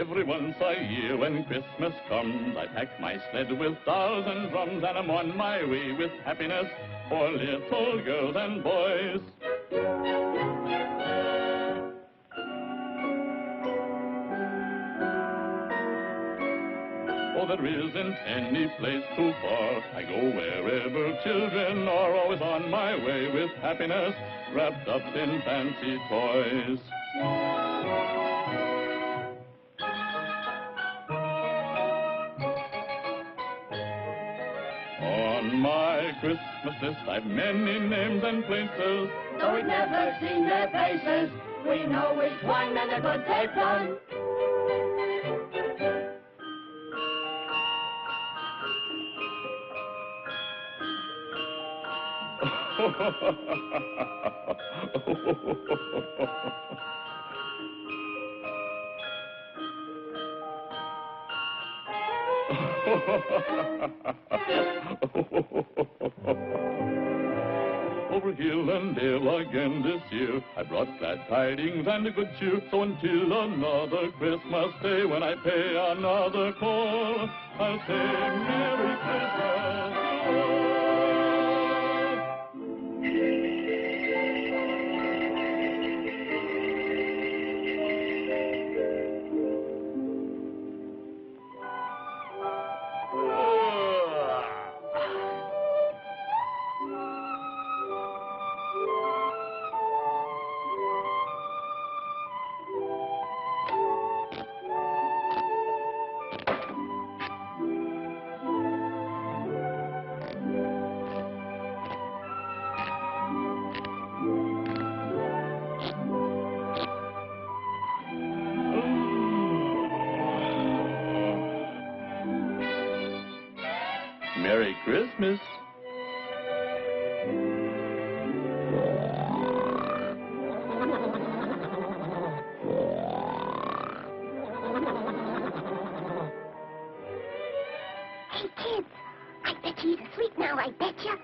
Every once a year when Christmas comes, I pack my sled with dolls and drums, and I'm on my way with happiness for little girls and boys. Oh, there isn't any place too far. I go wherever children are, always on my way with happiness wrapped up in fancy toys. On my Christmas list I've many names and places, though we've never seen their faces, we know which one and the good they've done. Over hill and dale again this year, I brought glad tidings and a good cheer. So until another Christmas day, when I pay another call, I'll say Merry Christmas to all. Merry Christmas. Hey, kids, I bet you he's asleep now, I bet you.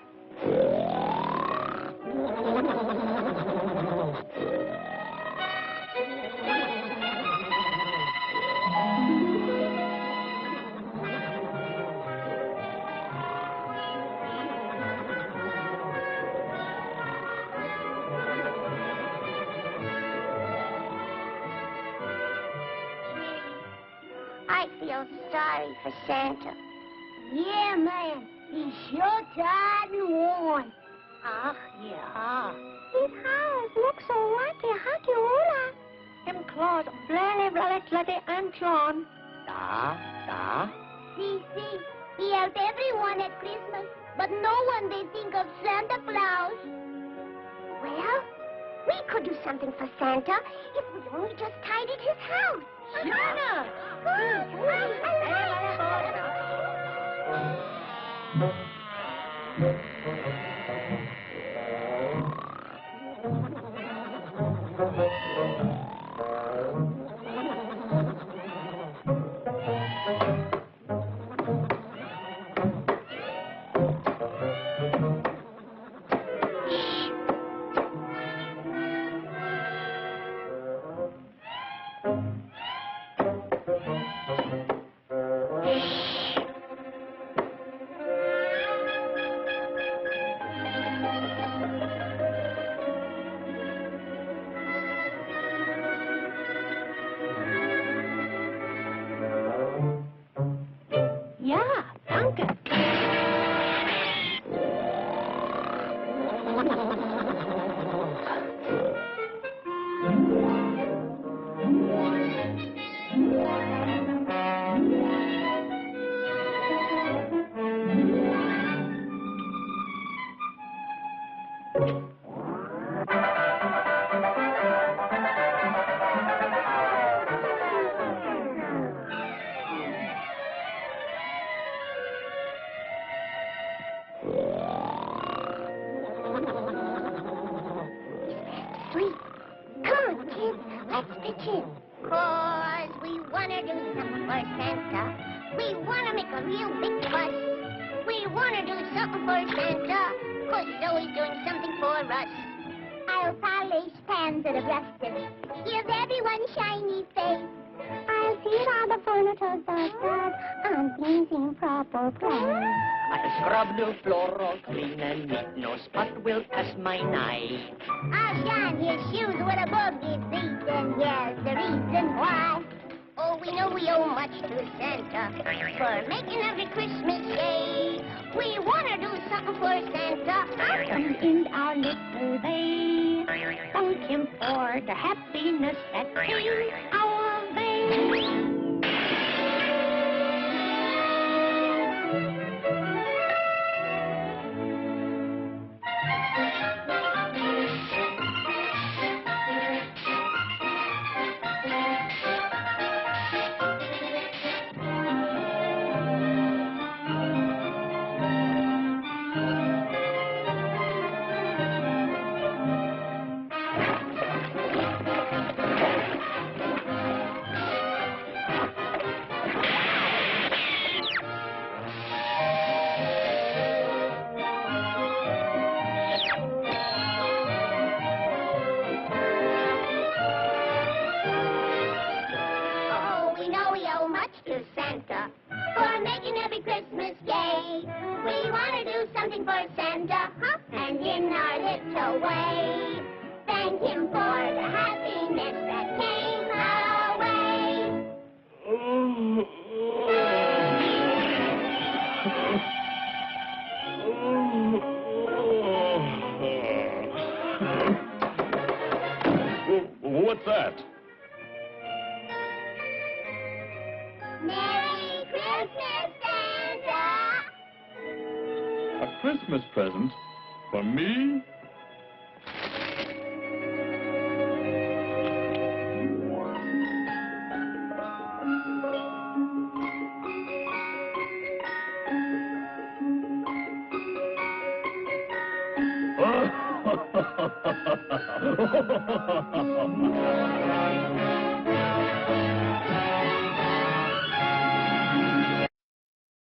I feel sorry for Santa. Yeah, man. He's sure tired and worn. Yeah. His eyes look so wacky-hacky-hula. Them claws blally and John. See, he helped everyone at Christmas, but no one they think of Santa Claus. Well, we could do something for Santa if we only just tidied his house. Santa! Ja, danke. Sweet. Come on, kids. Let's pitch in. 'Cause we want to do something for Santa. We want to make a real big fuss. We want to do something for Santa. 'Cause he's always doing something for us. I'll polish pans that are rusted. Give everyone shiny face. I Yes, here are the furnitures that aren't things in proper place. I'll scrub the floor all clean and neat. No spot will pass my eye. I'll shine his shoes with a boogie seat, and here's the reason why. Oh, we know we owe much to Santa for making every Christmas day. We want to do something for Santa. Come in our little bay. Thank him for the happiness that came our way. Oh, we know we owe much to Santa for making every Christmas gay. We want to do something for Santa, and in our little way, thank him for the happiness that came our way. What's that? Merry Christmas, Santa! A Christmas present? For me?